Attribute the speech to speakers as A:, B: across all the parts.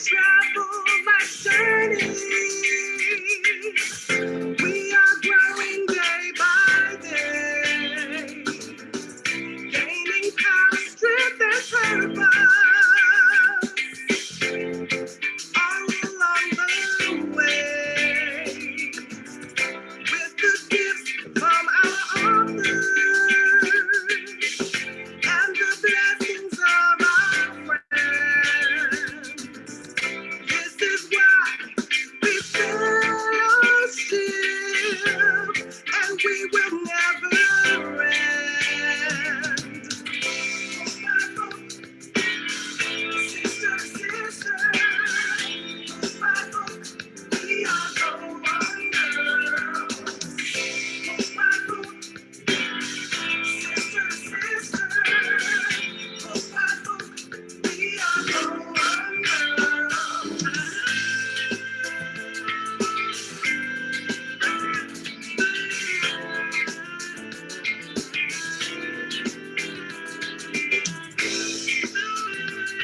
A: travel like journeys. We are growing day by day, gaining power, strength, and purpose all along the way. With the gifts from our authors and the blessings of our friends. This is why we fellowship, and we will never end. Sister, sister, book by book, we are so wonderful. Book by book, sister, sister, book by book, we are so wonderful.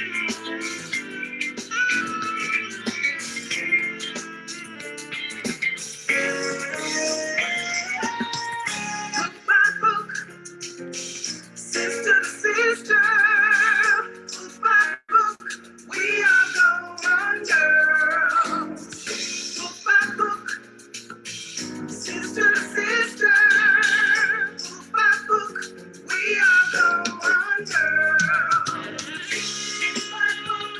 A: Book by book, sister to sister, book by book, we are going girls. Book by book, sister to sister, book by book, we are going girls. Book by book,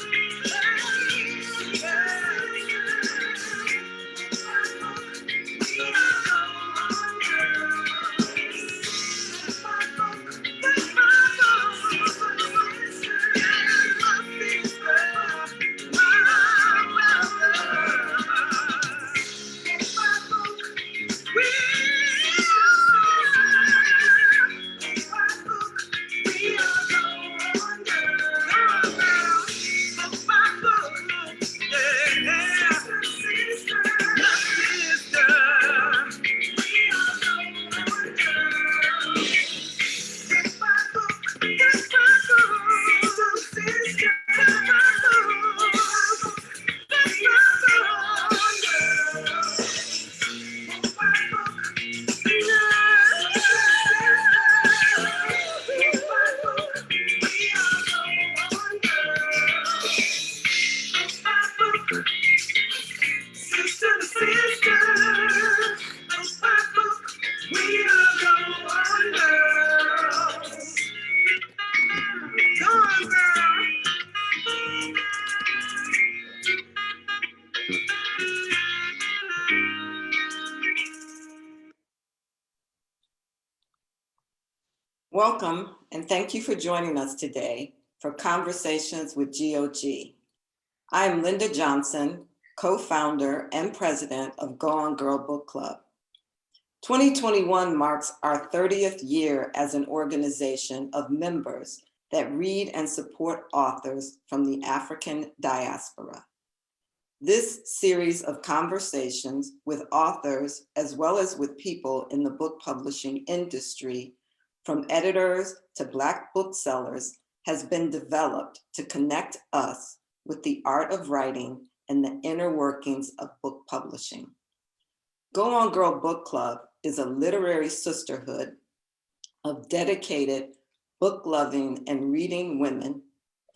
B: Welcome, and thank you for joining us today for Conversations with GOG. I am Linda Johnson, co-founder and president of Go On Girl Book Club. 2021 marks our 30th year as an organization of members that read and support authors from the African diaspora. This series of conversations with authors, as well as with people in the book publishing industry, from editors to Black booksellers, has been developed to connect us with the art of writing and the inner workings of book publishing. Go On Girl Book Club is a literary sisterhood of dedicated book-loving and reading women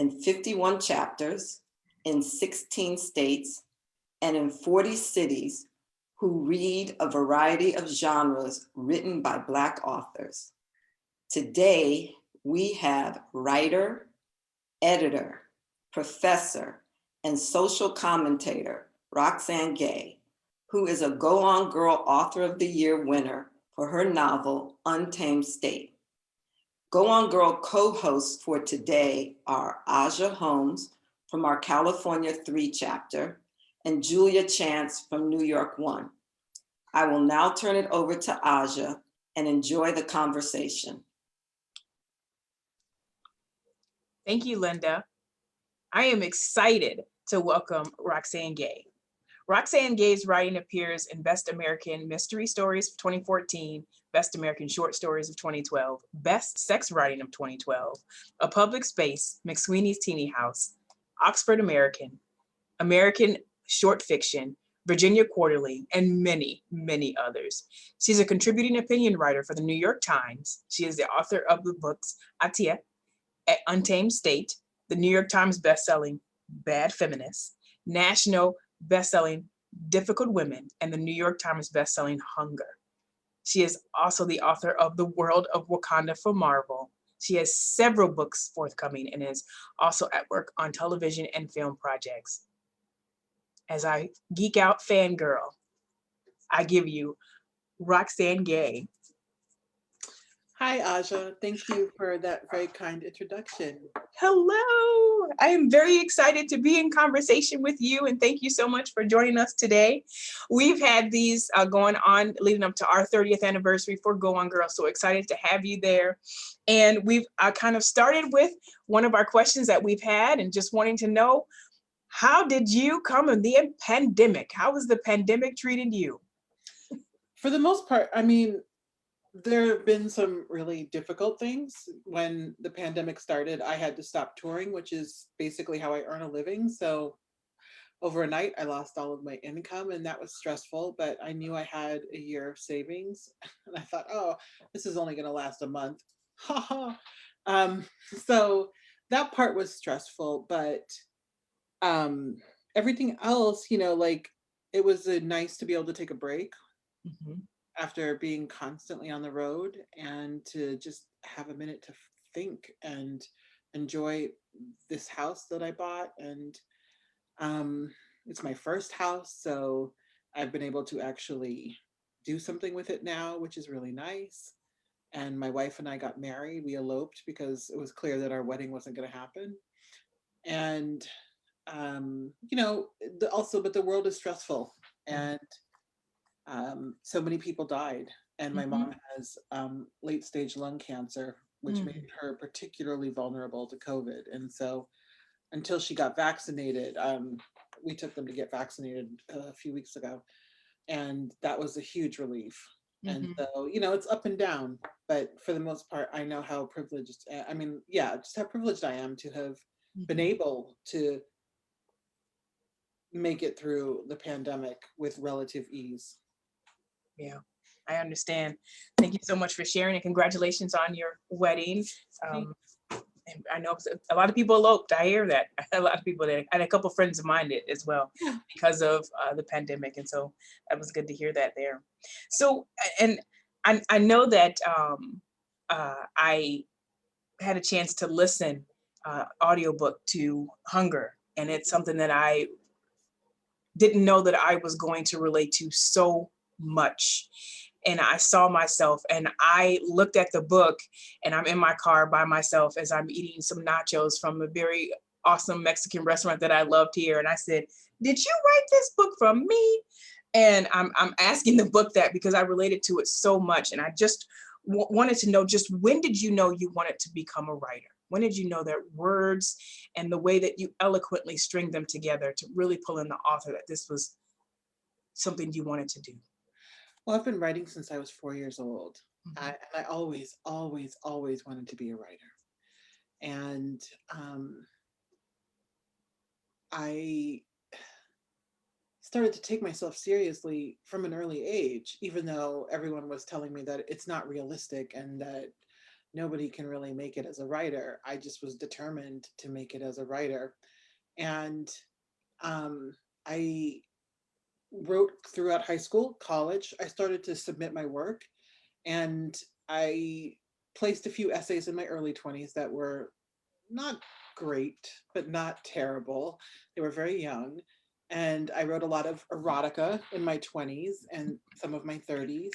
B: in 51 chapters, in 16 states, and in 40 cities who read a variety of genres written by Black authors. Today, we have writer, editor, professor, and social commentator, Roxane Gay, who is a Go On Girl Author of the Year winner for her novel, Untamed State. Go On Girl co-hosts for today are Aja Holmes from our California 3 chapter and Julia Chance from New York 1. I will now turn it over to Aja and enjoy the conversation.
C: Thank you, Linda. I am excited to welcome Roxane Gay. Roxane Gay's writing appears in Best American Mystery Stories of 2014, Best American Short Stories of 2012, Best Sex Writing of 2012, A Public Space, McSweeney's Teeny House, Oxford American, American Short Fiction, Virginia Quarterly, and many, many others. She's a contributing opinion writer for the New York Times. She is the author of the books Atia, An Untamed State, the New York Times bestselling Bad Feminist, national bestselling Difficult Women, and the New York Times bestselling Hunger. She is also the author of The World of Wakanda for Marvel. She has several books forthcoming and is also at work on television and film projects. As I geek out fangirl, I give you Roxane Gay.
A: Hi, Aja. Thank you for that very kind introduction.
C: Hello. I am very excited to be in conversation with you, and thank you so much for joining us today. We've had these going on leading up to our 30th anniversary for Go On Girl. So excited to have you there. And we've kind of started with one of our questions that we've had and just wanting to know, how did you come in the pandemic? How was the pandemic treating you?
A: For the most part, I mean, there have been some really difficult things. When the pandemic started, I had to stop touring, which is basically how I earn a living. So overnight, I lost all of my income, and that was stressful, but I knew I had a year of savings. And I thought, oh, this is only going to last a month. um, so that part was stressful, but everything else, like it was nice to be able to take a break after being constantly on the road and to just have a minute to think and enjoy this house that I bought. And it's my first house, so I've been able to actually do something with it now, which is really nice. And my wife and I got married. We eloped because it was clear that our wedding wasn't going to happen. And also, but the world is stressful, and so many people died, and my mom has late stage lung cancer, which made her particularly vulnerable to COVID. And so until she got vaccinated, we took them to get vaccinated a few weeks ago, and that was a huge relief. And so, it's up and down, but for the most part, I know how privileged, just how privileged I am to have been able to make it through the pandemic with relative ease.
C: Yeah, I understand. Thank you so much for sharing, and congratulations on your wedding. And I know a lot of people eloped. I hear that. A lot of people did. And a couple of friends of mine did as well because of the pandemic. And so that was good to hear that there. So, and I know that I had a chance to listen audiobook to Hunger, and it's something that I didn't know that I was going to relate to so much. And I saw myself, and I looked at the book, and I'm in my car by myself as I'm eating some nachos from a very awesome Mexican restaurant that I loved here. And I said, did you write this book from me? And I'm asking the book that because I related to it so much. And I just wanted to know, just when did you know you wanted to become a writer? When did you know that words and the way that you eloquently string them together to really pull in the author, that this was something you wanted to do?
A: Well, I've been writing since I was 4 years old. I always, always, always wanted to be a writer. And I started to take myself seriously from an early age, even though everyone was telling me that it's not realistic and that nobody can really make it as a writer. I just was determined to make it as a writer. And I wrote throughout high school, college. I started to submit my work, and I placed a few essays in my early 20s that were not great, but not terrible. They were very young. And I wrote a lot of erotica in my 20s and some of my 30s.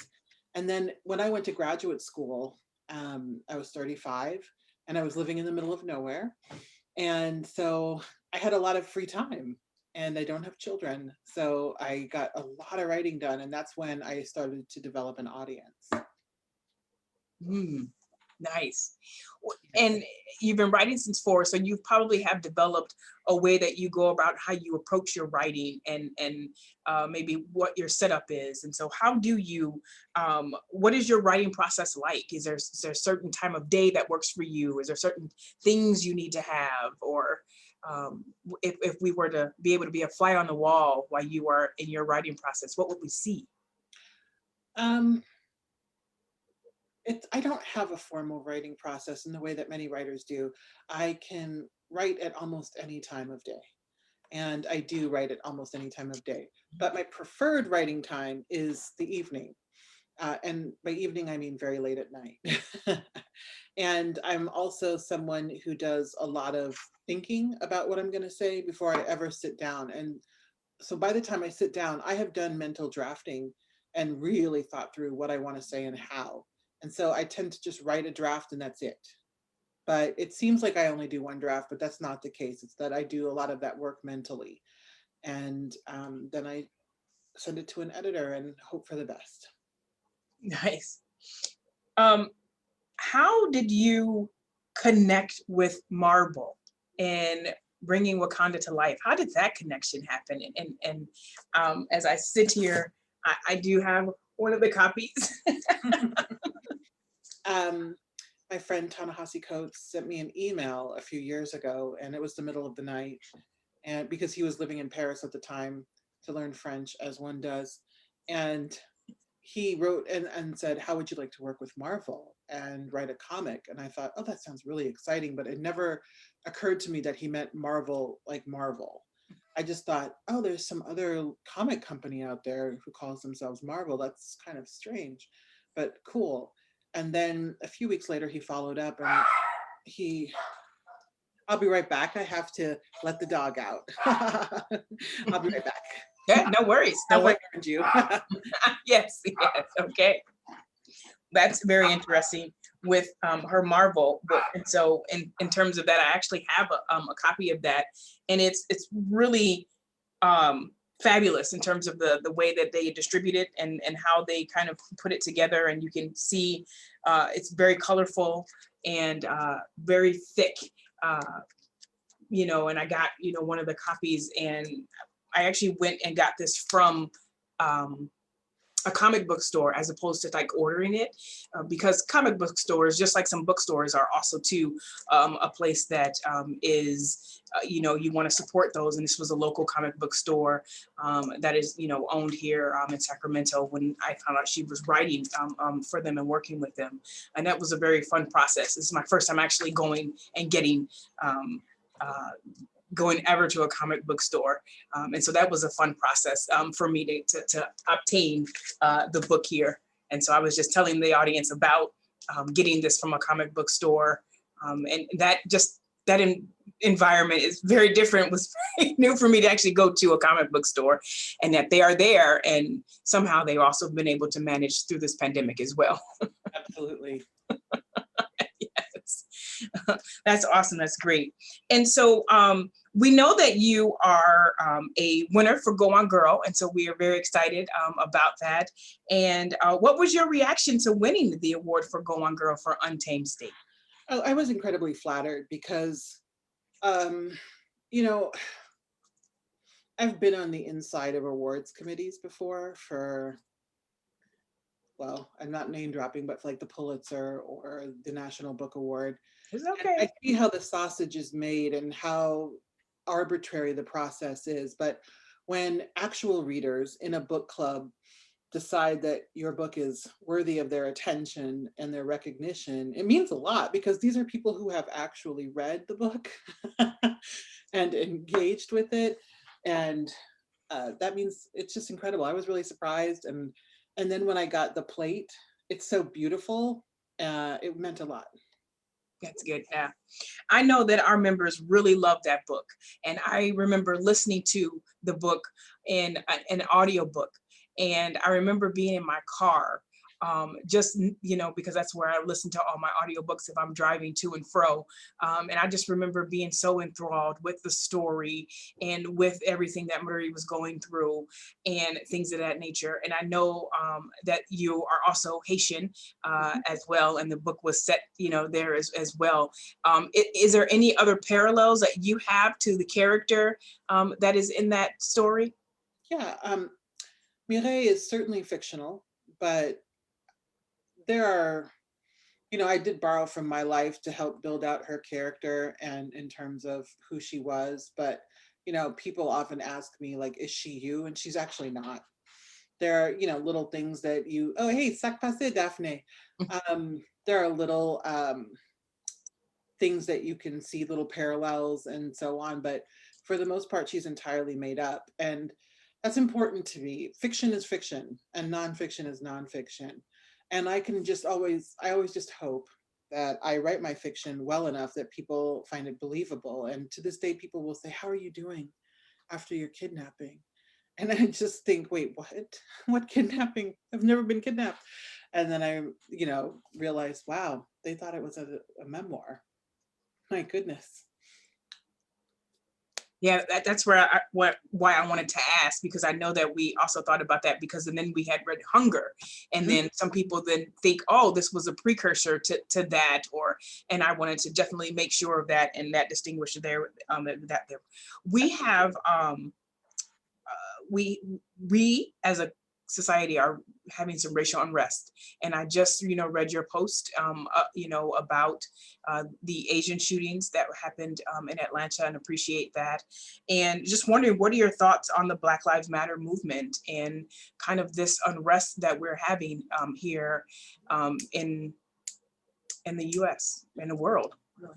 A: And then when I went to graduate school, I was 35 and I was living in the middle of nowhere. And so I had a lot of free time, and I don't have children. So I got a lot of writing done. And that's when I started to develop an audience.
C: Nice. And you've been writing since 4, so you probably have developed a way that you go about how you approach your writing and maybe what your setup is. And so how do you, what is your writing process like? Is there a certain time of day that works for you? Is there certain things you need to have? Or if we were to be able to be a fly on the wall while you are in your writing process, what would we see?
A: Um, I don't have a formal writing process in the way that many writers do. I can write at almost any time of day. And I do write at almost any time of day. But my preferred writing time is the evening. And by evening, I mean very late at night. And I'm also someone who does a lot of thinking about what I'm going to say before I ever sit down. And so by the time I sit down, I have done mental drafting and really thought through what I want to say and how. And so I tend to just write a draft and that's it. But it seems like I only do one draft, but that's not the case. It's that I do a lot of that work mentally. And then I send it to an editor and hope for the best.
C: Nice. How did you connect with Marvel and bringing Wakanda to life? How did that connection happen? And as I sit here, I do have one of the copies.
A: My friend Ta-Nehisi Coates sent me an email a few years ago, and it was the middle of the night, and because he was living in Paris at the time to learn French, as one does, and he wrote and said, how would you like to work with Marvel and write a comic? And I thought, oh, that sounds really exciting, but it never occurred to me that he meant Marvel like Marvel. I just thought, oh, there's some other comic company out there who calls themselves Marvel. That's kind of strange, but cool. And then a few weeks later, he followed up and I'll be right back. I have to let the dog out. I'll be right back.
C: Yeah, no worries. No worries.
A: I you.
C: Yes, yes, okay. That's very interesting with her Marvel book. And so in terms of that, I actually have a copy of that. And it's really fabulous in terms of the way that they distribute it and how they kind of put it together. And you can see it's very colorful and very thick, you know, and I got, you know, one of the copies, and I actually went and got this from a comic book store as opposed to like ordering it, because comic book stores, just like some bookstores, are also too a place that is, you know, you want to support those. And this was a local comic book store that is, you know, owned here in Sacramento. When I found out she was writing for them and working with them, and that was a very fun process. This is my first time actually going and getting going ever to a comic book store. And so that was a fun process for me to obtain the book here. And so I was just telling the audience about getting this from a comic book store. And that environment is very different, was very new for me to actually go to a comic book store, and that they are there. And somehow they've also been able to manage through this pandemic as well.
A: Absolutely.
C: Yes. That's awesome. That's great. And so we know that you are a winner for Go On Girl. And so we are very excited about that. And what was your reaction to winning the award for Go On Girl for Untamed State?
A: Oh, I was incredibly flattered because, you know, I've been on the inside of awards committees before for, well, I'm not name dropping, but for like the Pulitzer or the National Book Award.
C: It's
A: And
C: okay.
A: I see how the sausage is made and how arbitrary the process is. But when actual readers in a book club decide that your book is worthy of their attention and their recognition, it means a lot, because these are people who have actually read the book and engaged with it. And that means it's just incredible. I was really surprised. And then when I got the plate, it's so beautiful. It meant a lot.
C: That's good. Yeah. I know that our members really love that book. And I remember listening to the book in an audiobook. And I remember being in my car, just, you know, because that's where I listen to all my audiobooks if I'm driving to and fro. And I just remember being so enthralled with the story and with everything that Marie was going through and things of that nature. And I know that you are also Haitian as well, and the book was set, you know, there as well. Is there any other parallels that you have to the character that is in that story?
A: Yeah, Mireille is certainly fictional, but there are you know, I did borrow from my life to help build out her character and in terms of who she was. But, you know, people often ask me, like, is she you? And she's actually not. There are, you know, little things that you, oh, hey, sac passe, Daphne. There are little things that you can see, little parallels and so on. But for the most part, she's entirely made up. And that's important to me. Fiction is fiction and nonfiction is nonfiction. And I always just hope that I write my fiction well enough that people find it believable. And to this day, people will say, how are you doing after your kidnapping? And I just think, wait, what? What kidnapping? I've never been kidnapped. And then I, you know, realized, wow, they thought it was a memoir. My goodness.
C: Yeah, that's why I wanted to ask, because I know that we also thought about that, because and then we had read Hunger, and then some people then think, oh, this was a precursor to that, and I wanted to definitely make sure of that, and that distinguish there, that there. We have we as a society are having some racial unrest, and I just read your post about the Asian shootings that happened in Atlanta, and appreciate that, and just wondering, what are your thoughts on the Black Lives Matter movement and kind of this unrest that we're having here in the US, in the world, really?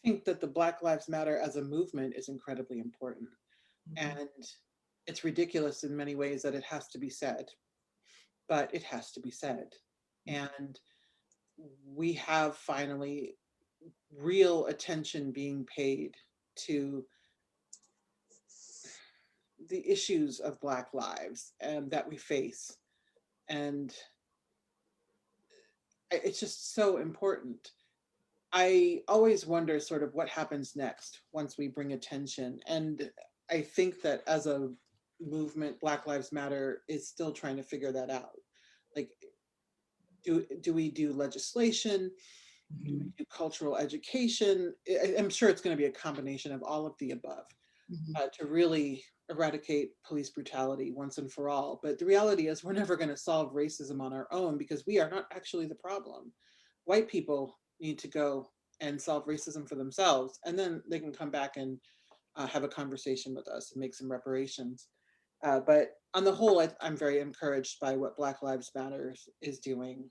A: I think that the Black Lives Matter as a movement is incredibly important. And it's ridiculous in many ways that it has to be said, but it has to be said. And we have finally real attention being paid to the issues of Black lives and that we face. And it's just so important. I always wonder sort of what happens next once we bring attention. And I think that as a movement, Black Lives Matter is still trying to figure that out. Like, do we do legislation? Do we do cultural education? I'm sure it's going to be a combination of all of the above to really eradicate police brutality once and for all. But the reality is we're never going to solve racism on our own, because we are not actually the problem. White people need to go and solve racism for themselves, and then they can come back and have a conversation with us and make some reparations. But on the whole, I'm very encouraged by what Black Lives Matter is doing.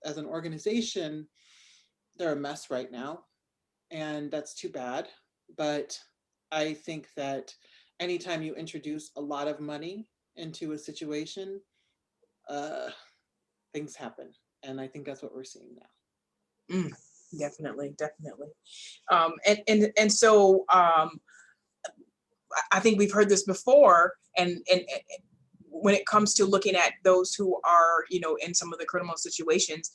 A: As an organization, they're a mess right now, and that's too bad. But I think that anytime you introduce a lot of money into a situation, things happen. And I think that's what we're seeing now.
C: Definitely. And so I think we've heard this before, and when it comes to looking at those who are, in some of the criminal situations,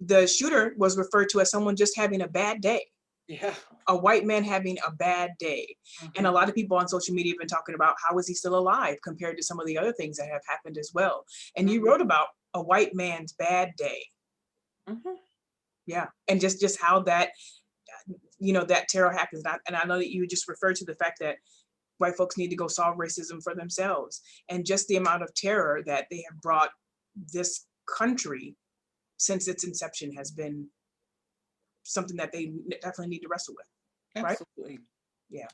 C: the shooter was referred to as someone just having a bad day.
A: Yeah.
C: A white man having a bad day. And a lot of people on social media have been talking about, how is he still alive compared to some of the other things that have happened as well. And you wrote about a white man's bad day. Yeah. And just how that, that terror happens. And I know that you just referred to the fact that white folks need to go solve racism for themselves, and just the amount of terror that they have brought this country since its inception has been something that they definitely need to wrestle with.
A: Absolutely.
C: Right? Yeah.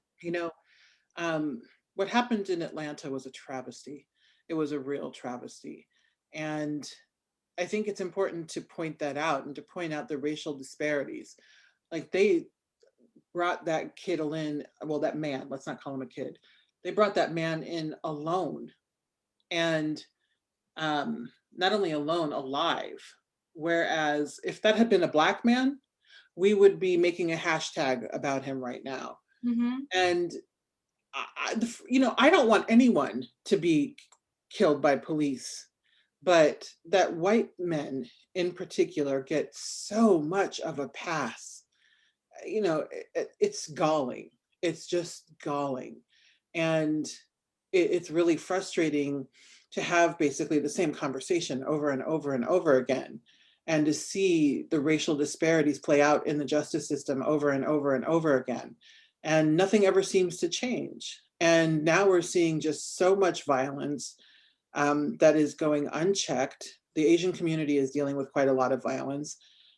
A: What happened in Atlanta was a travesty. It was a real travesty. And I think it's important to point that out and to point out the racial disparities. Like, they brought that kid in, well, that man, let's not call him a kid. They brought that man in alone, and not only alone, alive. Whereas if that had been a Black man, we would be making a hashtag about him right now. And I don't want anyone to be killed by police, but that white men in particular get so much of a pass. It's galling. It's just galling. And it's really frustrating to have basically the same conversation over and over and over again, and to see the racial disparities play out in the justice system over and over and over again. And nothing ever seems to change. And now we're seeing just so much violence that is going unchecked. The Asian community is dealing with quite a lot of violence.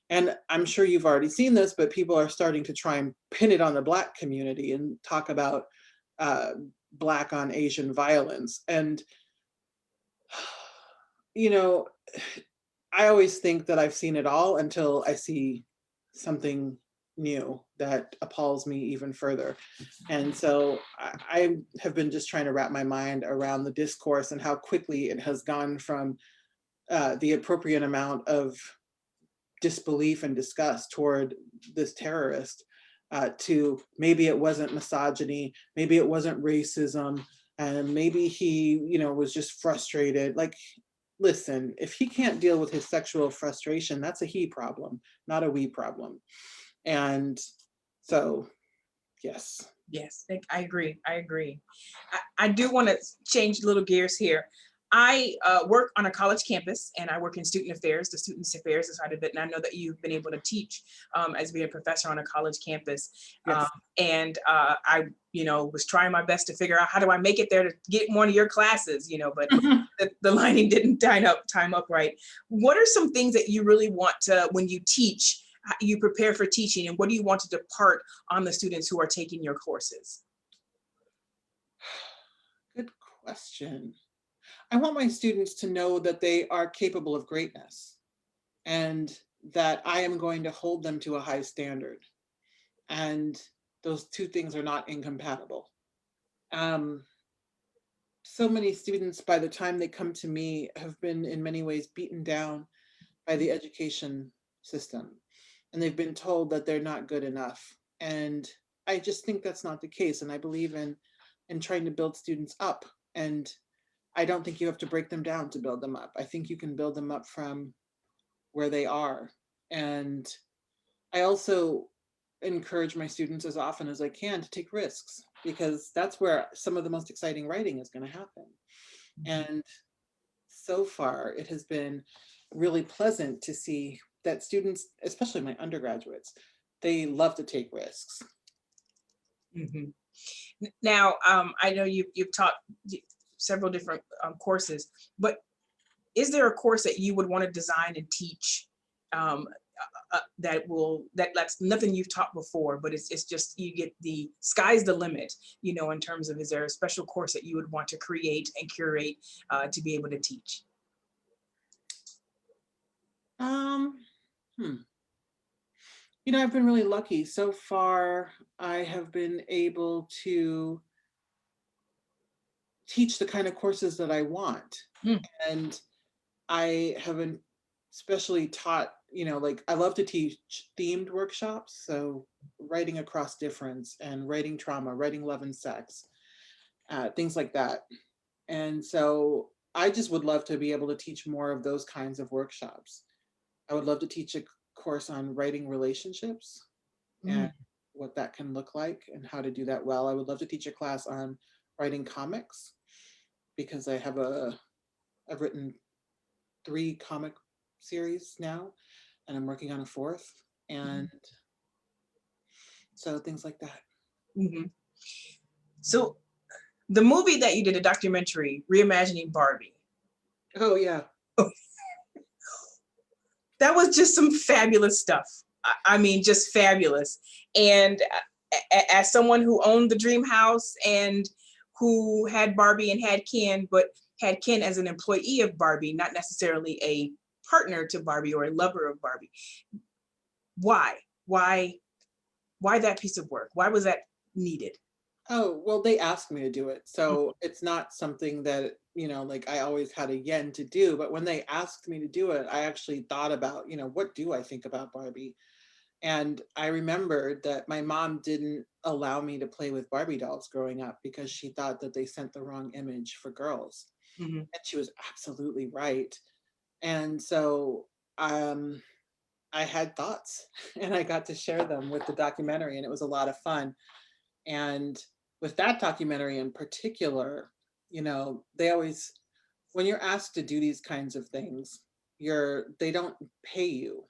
A: And I'm sure you've already seen this, but people are starting to try and pin it on the Black community and talk about Black on Asian violence. And, you know, I always think that I've seen it all until I see something new that appalls me even further. And so I have been just trying to wrap my mind around the discourse and how quickly it has gone from the appropriate amount of disbelief and disgust toward this terrorist to maybe it wasn't misogyny, maybe it wasn't racism, and maybe he, was just frustrated. Like, listen, if he can't deal with his sexual frustration, that's a he problem, not a we problem. And so, yes.
C: Yes, I agree. I agree. I do want to change little gears here. I work on a college campus and I work in student affairs, the student affairs side of it. And I know that you've been able to teach as being a professor on a college campus.
A: Yes.
C: And I, was trying my best to figure out how do I make it there to get one of your classes, but the lining didn't time up right. What are some things that you really want to, when you teach, you prepare for teaching, and what do you want to depart on the students who are taking your courses?
A: Good question. I want my students to know that they are capable of greatness and that I am going to hold them to a high standard. And those two things are not incompatible. So many students, by the time they come to me, have been in many ways beaten down by the education system. And they've been told that they're not good enough. And I just think that's not the case. And I believe in trying to build students up. And I don't think you have to break them down to build them up. I think you can build them up from where they are. And I also encourage my students as often as I can to take risks, because that's where some of the most exciting writing is going to happen. And so far, it has been really pleasant to see that students, especially my undergraduates, they love to take risks.
C: Mm-hmm. Now, I know you've taught several different courses, but is there a course that you would want to design and teach that's nothing you've taught before, but it's just, you get the sky's the limit, in terms of, is there a special course that you would want to create and curate to be able to teach?
A: I've been really lucky. So far, I have been able to teach the kind of courses that I want. And I haven't especially taught, I love to teach themed workshops. So writing across difference and writing trauma, writing love and sex, things like that. And so I just would love to be able to teach more of those kinds of workshops. I would love to teach a course on writing relationships and what that can look like and how to do that well. I would love to teach a class on writing comics, because I've written 3 comic series now, and I'm working on a 4th. And so things like that.
C: Mm-hmm. So the movie that you did, a documentary, Reimagining Barbie.
A: Oh yeah.
C: That was just some fabulous stuff. I mean, just fabulous. And as someone who owned the dream house and who had Barbie and had Ken, but had Ken as an employee of Barbie, not necessarily a partner to Barbie or a lover of Barbie. Why that piece of work? Why was that needed?
A: Oh, well, they asked me to do it. So it's not something that, like I always had a yen to do. But when they asked me to do it, I actually thought about, what do I think about Barbie? And I remembered that my mom didn't allow me to play with Barbie dolls growing up because she thought that they sent the wrong image for girls.
C: Mm-hmm.
A: And she was absolutely right. And so I had thoughts and I got to share them with the documentary, and it was a lot of fun. And with that documentary in particular, they always, when you're asked to do these kinds of things, they don't pay you.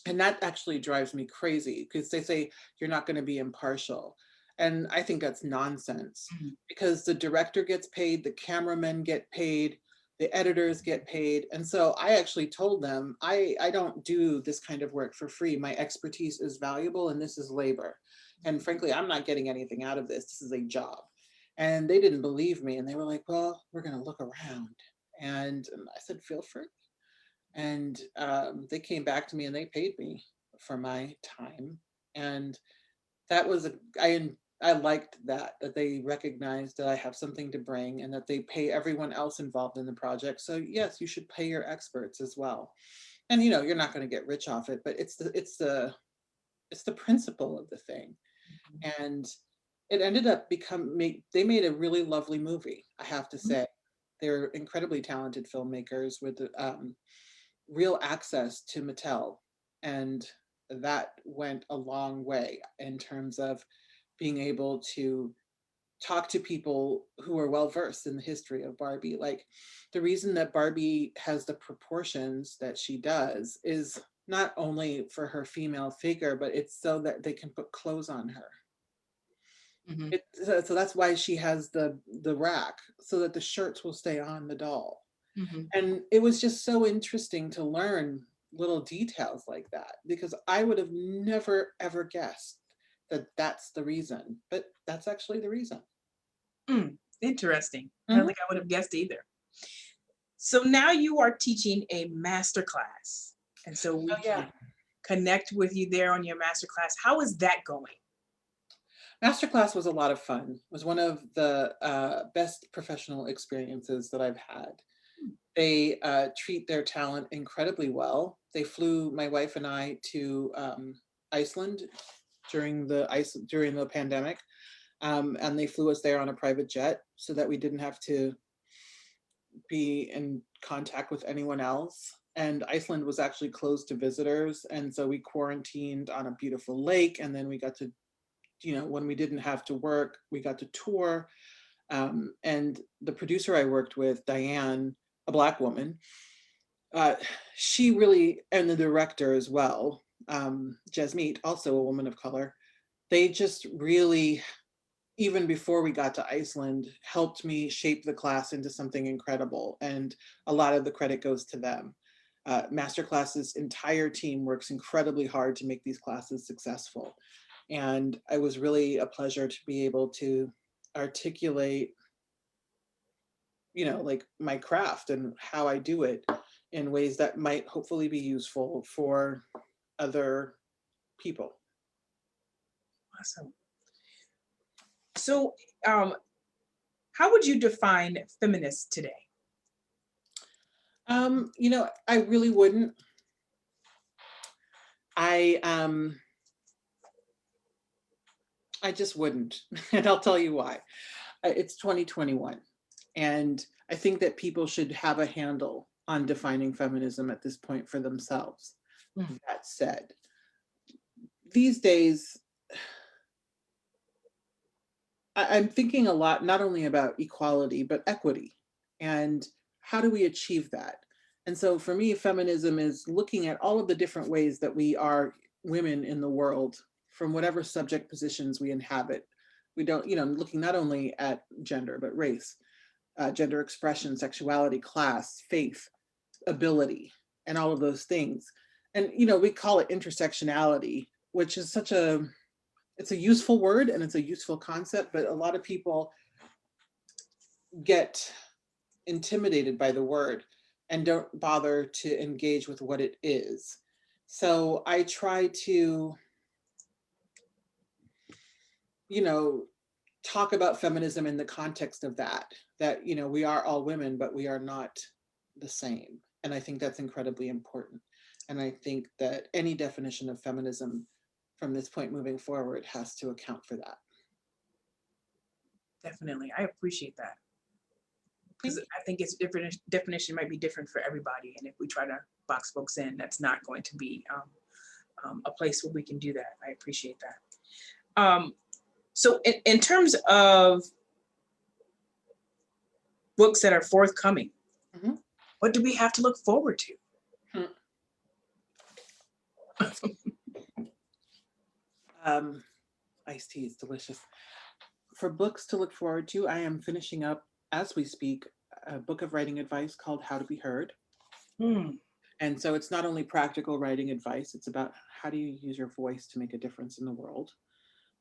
A: And that actually drives me crazy, because they say you're not going to be impartial. And I think that's nonsense, because the director gets paid, the cameramen get paid, the editors get paid. And so I actually told them, I don't do this kind of work for free. My expertise is valuable and this is labor. And frankly, I'm not getting anything out of this. This is a job. And they didn't believe me. And they were like, well, we're going to look around. And I said, feel free. And they came back to me and they paid me for my time. And that was, I liked that they recognized that I have something to bring and that they pay everyone else involved in the project. So yes, you should pay your experts as well. And you're not going to get rich off it, but it's the principle of the thing. And it ended up they made a really lovely movie, I have to say. They're incredibly talented filmmakers with real access to Mattel. And that went a long way in terms of being able to talk to people who are well versed in the history of Barbie. Like, the reason that Barbie has the proportions that she does is not only for her female figure, but it's so that they can put clothes on her. So that's why she has the rack, so that the shirts will stay on the doll. And it was just so interesting to learn little details like that, because I would have never, ever guessed that that's the reason, but that's actually the reason.
C: Interesting. I don't think I would have guessed either. So now you are teaching a master class. And so we can connect with you there on your master class. How is that going?
A: Masterclass was a lot of fun. It was one of the best professional experiences that I've had. They treat their talent incredibly well. They flew my wife and I to Iceland during the pandemic, and they flew us there on a private jet so that we didn't have to be in contact with anyone else. And Iceland was actually closed to visitors, and so we quarantined on a beautiful lake, and then we got to, when we didn't have to work, we got to tour. And the producer I worked with, Diane, a Black woman, she really, and the director as well, Jasmeet, also a woman of color, they just really, even before we got to Iceland, helped me shape the class into something incredible. And a lot of the credit goes to them. Masterclass's entire team works incredibly hard to make these classes successful. And it was really a pleasure to be able to articulate, like my craft and how I do it in ways that might hopefully be useful for other people.
C: Awesome. So how would you define feminist today?
A: I really wouldn't. I just wouldn't, and I'll tell you why. It's 2021, and I think that people should have a handle on defining feminism at this point for themselves. That said, these days, I'm thinking a lot, not only about equality, but equity, and how do we achieve that? And so for me, feminism is looking at all of the different ways that we are women in the world, from whatever subject positions we inhabit. We don't, looking not only at gender, but race, gender expression, sexuality, class, faith, ability, and all of those things. And, we call it intersectionality, which is it's a useful word and it's a useful concept, but a lot of people get intimidated by the word and don't bother to engage with what it is. So I try to, talk about feminism in the context of that, we are all women, but we are not the same. And I think that's incredibly important. And I think that any definition of feminism from this point moving forward has to account for that.
C: Definitely. I appreciate that. Because I think its different definition might be different for everybody. And if we try to box folks in, that's not going to be a place where we can do that. I appreciate that. So in terms of books that are forthcoming, what do we have to look forward to?
A: Iced tea is delicious. For books to look forward to, I am finishing up, as we speak, a book of writing advice called How to Be Heard.
C: Hmm.
A: And so it's not only practical writing advice, it's about how do you use your voice to make a difference in the world,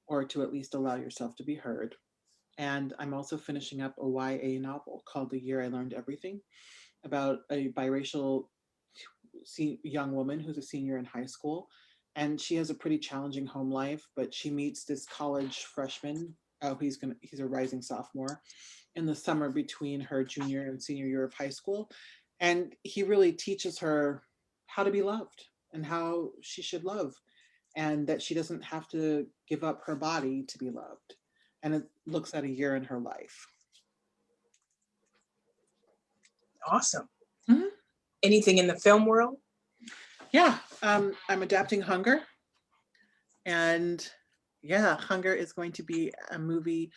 A: or to at least allow yourself to be heard. And I'm also finishing up a YA novel called The Year I Learned Everything, about a biracial young woman who's a senior in high school. And she has a pretty challenging home life, but she meets this college freshman. Oh, he's a rising sophomore in the summer between her junior and senior year of high school. And he really teaches her how to be loved and how she should love, and that she doesn't have to give up her body to be loved. And it looks at a year in her life.
C: Awesome.
A: Mhm.
C: Anything in the film world?
A: Yeah, I'm adapting Hunger. And yeah, Hunger is going to be a movie.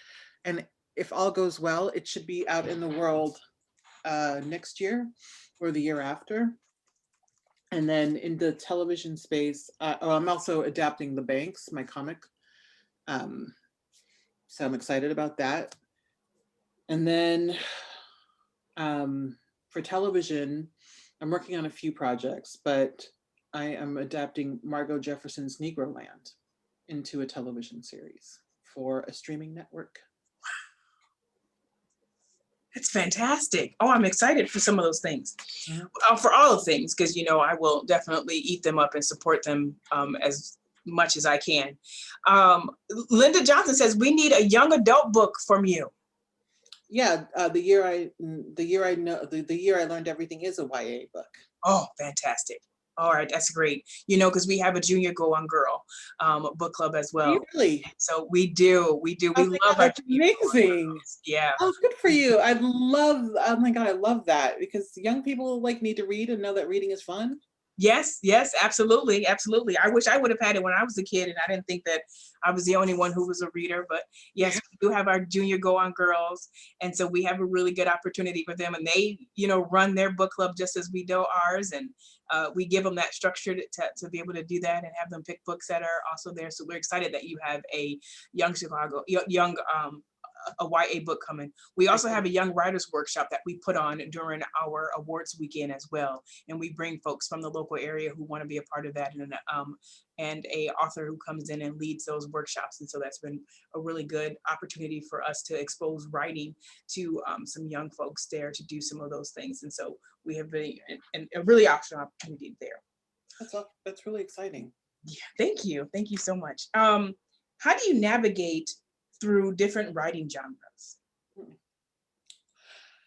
A: And if all goes well, it should be out in the world next year or the year after. And then in the television space, I'm also adapting The Banks, my comic. So I'm excited about that. And then for television, I'm working on a few projects, but I am adapting Margot Jefferson's Negroland into a television series for a streaming network.
C: That's fantastic. Oh, I'm excited for some of those things.
A: Mhm.
C: For all of things, because I will definitely eat them up and support them as much as I can. Linda Johnson says we need a young adult book from you.
A: Yeah, the year I learned everything is a YA book.
C: Oh, fantastic. All right, that's great. Because we have a Junior Go On Girl book club as well.
A: Really?
C: So we do. We
A: Oh my
C: love
A: God,
C: our
A: that's
C: Junior Go On
A: amazing.
C: Girls. Yeah.
A: Oh, good for you. Oh my God, I love that, because young people need to read and know that reading is fun.
C: Yes, absolutely, absolutely. I wish I would have had it when I was a kid, and I didn't think that I was the only one who was a reader. But yes, we do have our Junior Go On Girls, and so we have a really good opportunity for them, and they, run their book club just as we do ours, and we give them that structure to be able to do that and have them pick books that are also there. So we're excited that you have a young a YA book coming. We also have a young writers workshop that we put on during our awards weekend as well. And we bring folks from the local area who want to be a part of that, and a author who comes in and leads those workshops. And so that's been a really good opportunity for us to expose writing to some young folks there to do some of those things. And so we have been a really awesome opportunity there.
A: That's really exciting.
C: Yeah, thank you. Thank you so much. How do you navigate through different writing genres?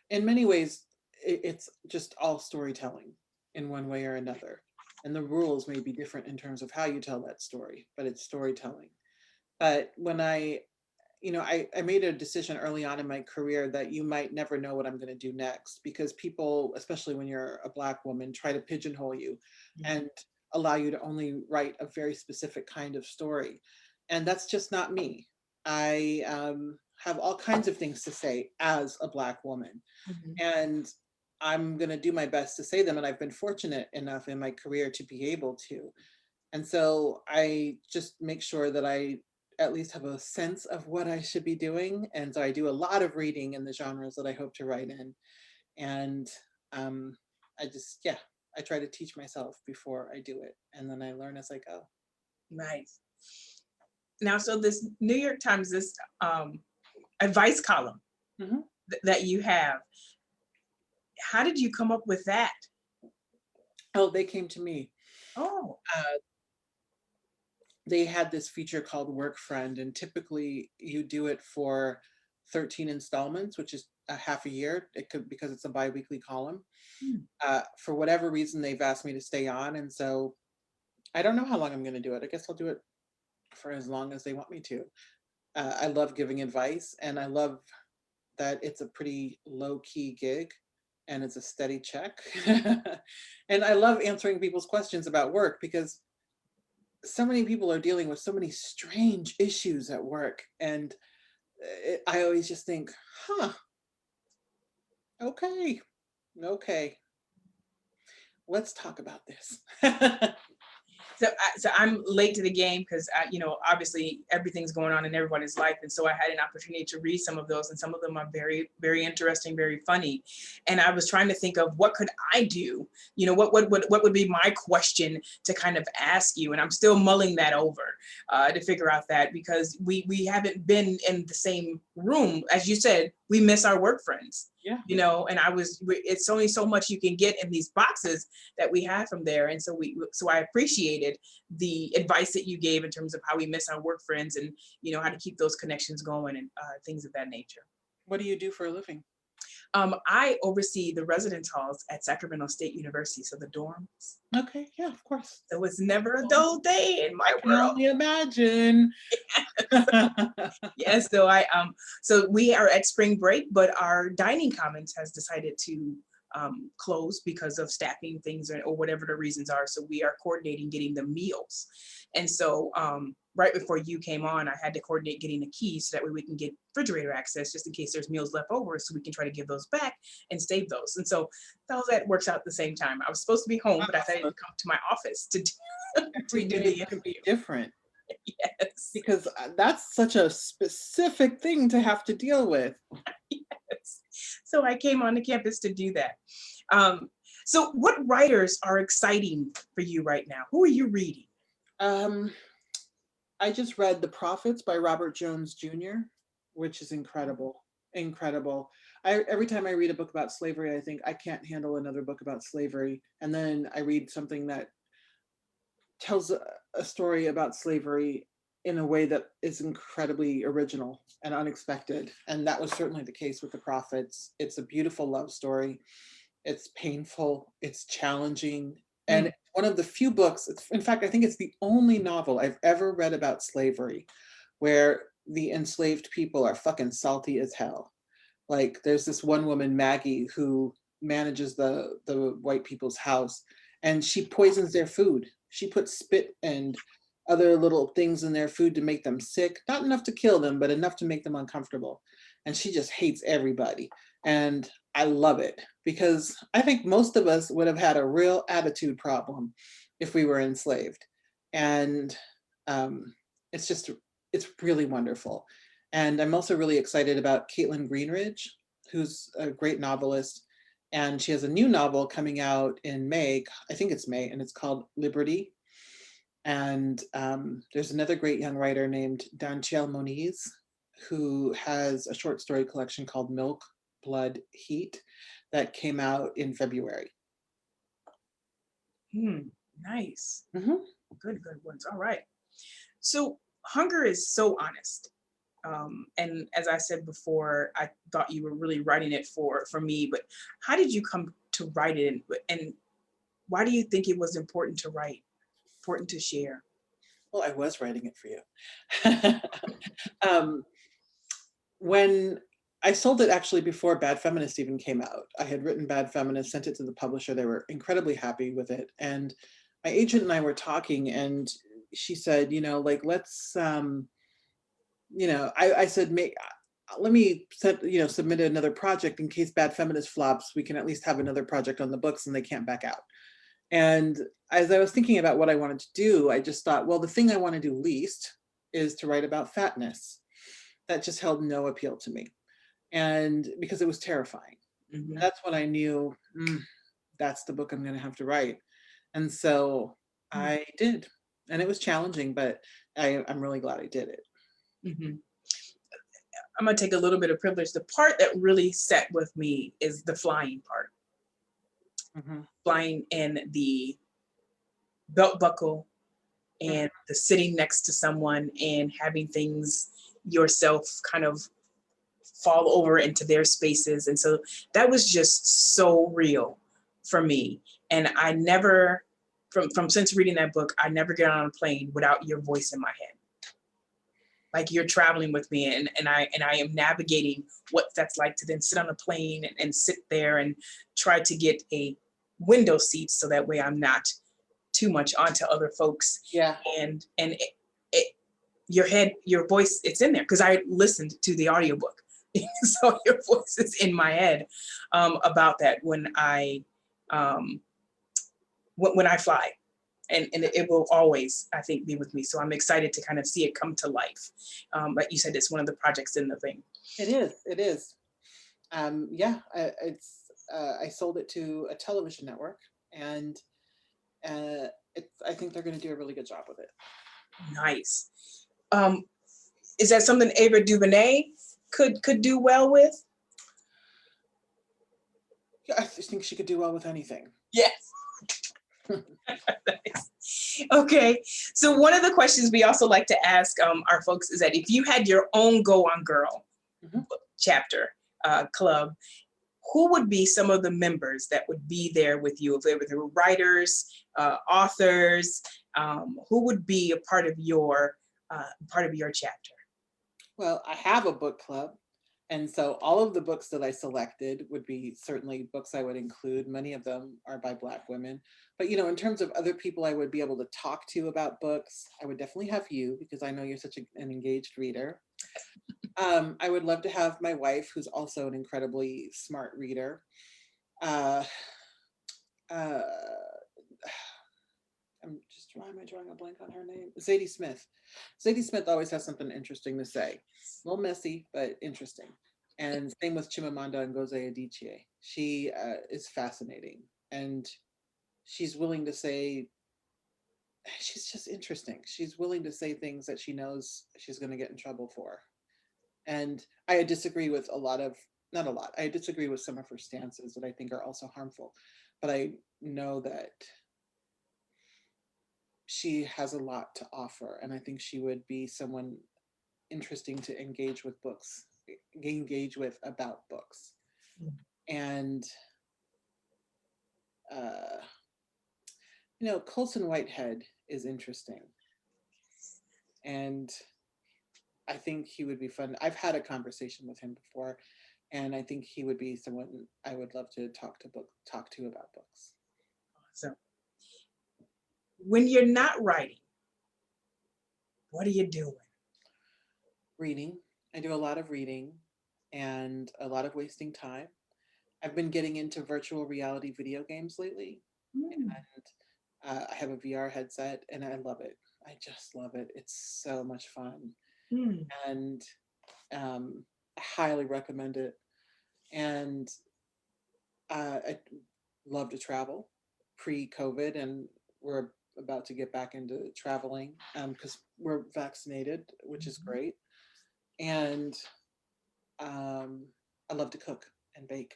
A: In many ways, it's just all storytelling in one way or another. And the rules may be different in terms of how you tell that story, but it's storytelling. But when I made a decision early on in my career that you might never know what I'm going to do next, because people, especially when you're a Black woman, try to pigeonhole you and allow you to only write a very specific kind of story. And that's just not me. I have all kinds of things to say as a Black woman, and I'm going to do my best to say them. And I've been fortunate enough in my career to be able to. And so I just make sure that I at least have a sense of what I should be doing. And so I do a lot of reading in the genres that I hope to write in. And I try to teach myself before I do it. And then I learn as I go.
C: Nice. Now, so this New York Times, this advice column that you have, how did you come up with that?
A: Oh, they came to me.
C: Oh.
A: They had this feature called Work Friend, and typically you do it for 13 installments, which is a half a year. It could, because it's a bi-weekly column. For whatever reason, they've asked me to stay on. And so I don't know how long I'm going to do it. I guess I'll do it for as long as they want me to. I love giving advice, and I love that it's a pretty low-key gig and it's a steady check. And I love answering people's questions about work, because so many people are dealing with so many strange issues at work. And I always just think, okay, let's talk about this.
C: So I'm late to the game because obviously everything's going on in everybody's life, and so I had an opportunity to read some of those, and some of them are very, very interesting, very funny. And I was trying to think of what could I do, what would be my question to kind of ask you, and I'm still mulling that over to figure out that, because we haven't been in the same room, as you said, we miss our work friends.
A: Yeah.
C: And it's only so much you can get in these boxes that we have from there. And so I appreciated the advice that you gave in terms of how we miss our work friends, and, how to keep those connections going, and things of that nature.
A: What do you do for a living?
C: I oversee the residence halls at Sacramento State University, so the dorms.
A: Okay, yeah, of course.
C: There was never a dull day in my
A: I can
C: world.
A: only imagine.
C: Yes, so we are at spring break, but our dining commons has decided to close because of staffing things, or whatever the reasons are. So we are coordinating getting the meals. And so right before you came on, I had to coordinate getting the keys so that way we can get refrigerator access, just in case there's meals left over, so we can try to give those back and save those. And so all that works out at the same time. I was supposed to be home, but I decided to come to my office to do the
A: It can
C: interview.
A: be different.
C: Yes.
A: Because that's such a specific thing to have to deal with.
C: Yes. So I came on the campus to do that. So what writers are exciting for you right now? Who are you reading?
A: I just read The Prophets by Robert Jones Jr., which is incredible. Incredible. Every time I read a book about slavery, I think I can't handle another book about slavery. And then I read something that tells a story about slavery in a way that is incredibly original and unexpected. And that was certainly the case with The Prophets. It's a beautiful love story. It's painful, it's challenging. And one of the few books, in fact, I think it's the only novel I've ever read about slavery where the enslaved people are fucking salty as hell. Like, there's this one woman, Maggie, who manages the white people's house, and she poisons their food. She puts spit and other little things in their food to make them sick, not enough to kill them, but enough to make them uncomfortable. And she just hates everybody. And I love it, because I think most of us would have had a real attitude problem if we were enslaved. And it's really wonderful. And I'm also really excited about Caitlin Greenridge, who's a great novelist. And she has a new novel coming out in May, I think it's May, and it's called Liberty. And there's another great young writer named Dantiel Moniz, who has a short story collection called Milk, Blood, Heat that came out in February.
C: Nice.
A: Mm-hmm.
C: Good ones. All right. So hunger is so honest. And as I said before, I thought you were really writing it for me, but how did you come to write it? And why do you think it was important to write, important to share?
A: Well, I was writing it for you. When I sold it actually before Bad Feminist even came out. I had written Bad Feminist, sent it to the publisher. They were incredibly happy with it. And my agent and I were talking, and she said, let's, I said, let me submit another project in case Bad Feminist flops. We can at least have another project on the books and they can't back out. And as I was thinking about what I wanted to do, I just thought, well, the thing I want to do least is to write about fatness. That just held no appeal to me. And because it was terrifying.
C: Mm-hmm.
A: That's when I knew that's the book I'm going to have to write. And so I did. And it was challenging, but I'm really glad I did it.
C: Mm-hmm. I'm going to take a little bit of privilege. The part that really sat with me is the flying part. Mm-hmm. Flying in the belt buckle and the sitting next to someone and having things yourself kind of fall over into their spaces. And so that was just so real for me. And I never, from since reading that book, I never get on a plane without your voice in my head. Like, you're traveling with me, and I am navigating what that's like to then sit on a plane and sit there and try to get a window seat so that way I'm not too much onto other folks.
A: Yeah.
C: And your voice, it's in there because I listened to the audiobook. So your voice is in my head about that when I fly. And it will always, I think, be with me. So I'm excited to kind of see it come to life. Like you said, it's one of the projects in the thing.
A: It is. It is. Yeah, I sold it to a television network, and I think they're going to do a really good job with it.
C: Nice. Is that something Ava DuVernay could do well with?
A: Yeah, I think she could do well with anything.
C: Yes. Nice. Okay, so one of the questions we also like to ask our folks is that if you had your own Go On Girl chapter club, who would be some of the members that would be there with you? If they were writers, authors, who would be a part of your chapter?
A: Well, I have a book club, and so all of the books that I selected would be certainly books I would include. Many of them are by Black women. But, you know, in terms of other people I would be able to talk to about books, I would definitely have you, because I know you're such an engaged reader. I would love to have my wife, who's also an incredibly smart reader. Why am I drawing a blank on her name? Zadie Smith. Zadie Smith always has something interesting to say. A little messy, but interesting. And same with Chimamanda Ngozi Adichie. She is fascinating, and she's willing to say, she's just interesting. She's willing to say things that she knows she's going to get in trouble for. And I disagree with I disagree with some of her stances that I think are also harmful, but I know that she has a lot to offer, and I think she would be someone interesting to engage with about books. And you know, Colson Whitehead is interesting, and I think he would be fun. I've had a conversation with him before, and I think he would be someone I would love to talk to about books.
C: Awesome. When you're not writing, what are you doing?
A: Reading. I do a lot of reading and a lot of wasting time. I've been getting into virtual reality video games lately. And I have a VR headset, and I love it. I just love it. It's so much fun. And I highly recommend it. And I love to travel pre-COVID, and we're about to get back into traveling because we're vaccinated, which is great. And I love to cook and bake.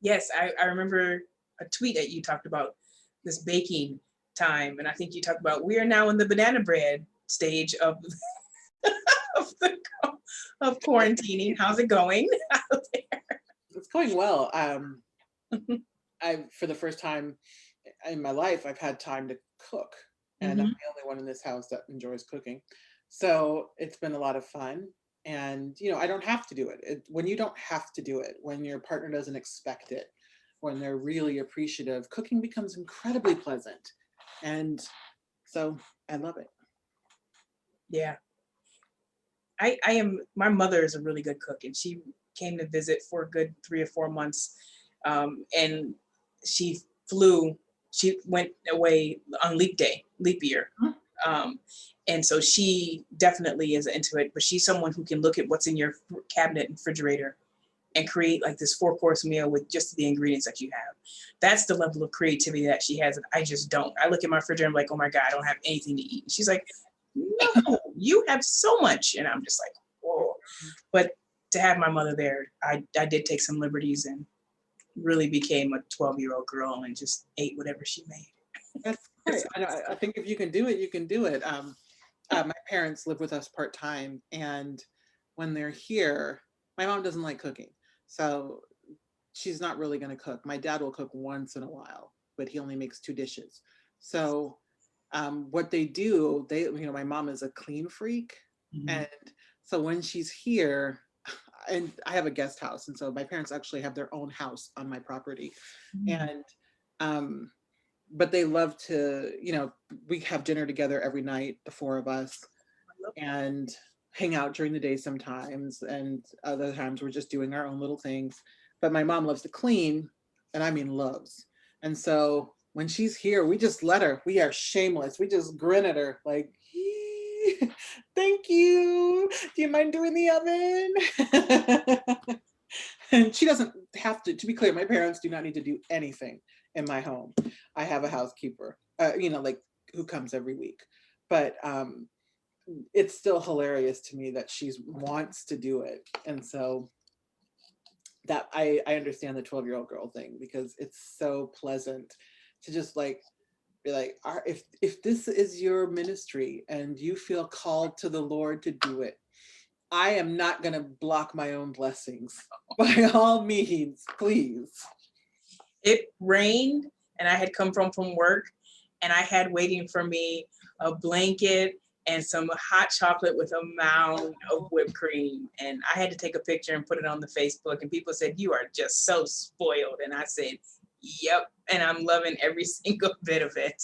C: Yes, I remember a tweet that you talked about this baking time, and I think you talked about we are now in the banana bread stage of of quarantining. How's it going out there?
A: It's going well. For the first time in my life, I've had time to cook, and I'm the only one in this house that enjoys cooking. So it's been a lot of fun. And, you know, I don't have to do it. When you don't have to do it, when your partner doesn't expect it, when they're really appreciative, cooking becomes incredibly pleasant. And so I love it.
C: Yeah. My mother is a really good cook, and she came to visit for a good 3 or 4 months. And she went away on leap year. And so she definitely is into it, but she's someone who can look at what's in your cabinet and refrigerator and create like this 4-course meal with just the ingredients that you have. That's the level of creativity that she has, and I just don't. I look at my refrigerator, I'm like, oh my God, I don't have anything to eat. And she's like, no, you have so much. And I'm just like, whoa. But to have my mother there, I did take some liberties and really became a 12-year-old girl and just ate whatever she made.
A: That's great. I think if you can do it, you can do it. My parents live with us part-time, and when they're here, my mom doesn't like cooking, so she's not really going to cook. My dad will cook once in a while, but he only makes 2 dishes. So what they do, my mom is a clean freak, and so when she's here, and I have a guest house, and so my parents actually have their own house on my property, and but they love to, we have dinner together every night, the 4 of us, and hang out during the day sometimes, and other times we're just doing our own little things. But my mom loves to clean, and I mean loves. And so when she's here, we just let her. We are shameless. We just grin at her like, thank you. Do you mind doing the oven? And she doesn't have to be clear, my parents do not need to do anything in my home. I have a housekeeper, like who comes every week. But it's still hilarious to me that she wants to do it. And so that I understand the 12-year-old girl thing, because it's so pleasant to just like be like, if this is your ministry and you feel called to the Lord to do it, I am not going to block my own blessings. By all means, please.
C: It rained and I had come from work, and I had waiting for me a blanket and some hot chocolate with a mound of whipped cream. And I had to take a picture and put it on the Facebook, and people said, "You are just so spoiled." And I said, "Yep." And I'm loving every single bit of it.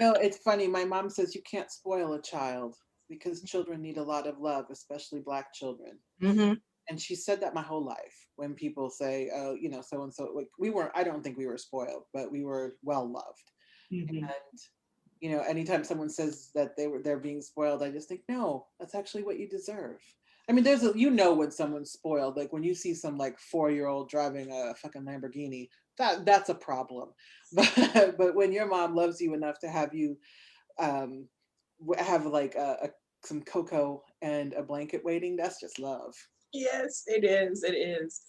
A: No, it's funny. My mom says you can't spoil a child because children need a lot of love, especially Black children.
C: Mm-hmm.
A: And she said that my whole life. When people say, oh, so and so, like I don't think we were spoiled, but we were well loved.
C: Mm-hmm.
A: And anytime someone says that they're being spoiled, I just think, no, that's actually what you deserve. I mean, when someone's spoiled, like when you see some like 4-year-old driving a fucking Lamborghini, that's a problem. But when your mom loves you enough to have you have like some cocoa and a blanket waiting, that's just love.
C: Yes, it is. It is.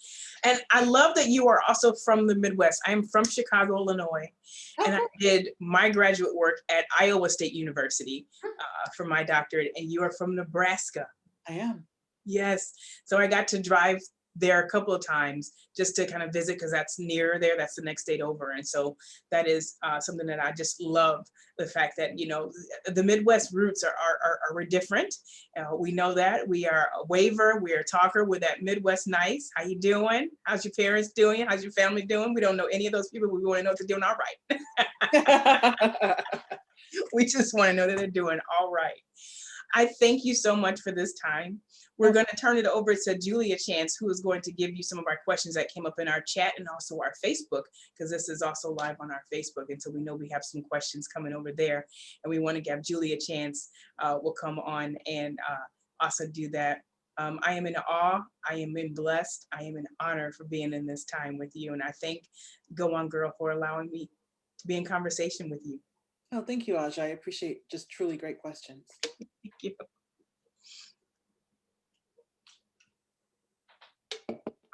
C: And I love that you are also from the Midwest. I'm from Chicago, Illinois, and I did my graduate work at Iowa State University for my doctorate, and you are from Nebraska.
A: I am.
C: Yes. So I got to drive there a couple of times just to kind of visit, because that's near there. That's the next state over. And so that is something that I just love, the fact that, the Midwest roots are different. We know that. We are a waver. We are a talker. We're that Midwest nice. How you doing? How's your parents doing? How's your family doing? We don't know any of those people. We want to know if they're doing all right. We just want to know that they're doing all right. I thank you so much for this time. We're going to turn it over to Julia Chance, who is going to give you some of our questions that came up in our chat and also our Facebook, because this is also live on our Facebook. And so we know we have some questions coming over there, and we want to give Julia Chance will come on and also do that. I am in awe. I am blessed. I am in honor for being in this time with you. And I thank Go On Girl for allowing me to be in conversation with you.
A: Oh, thank you, Aja. I appreciate just truly great questions.
C: Thank you.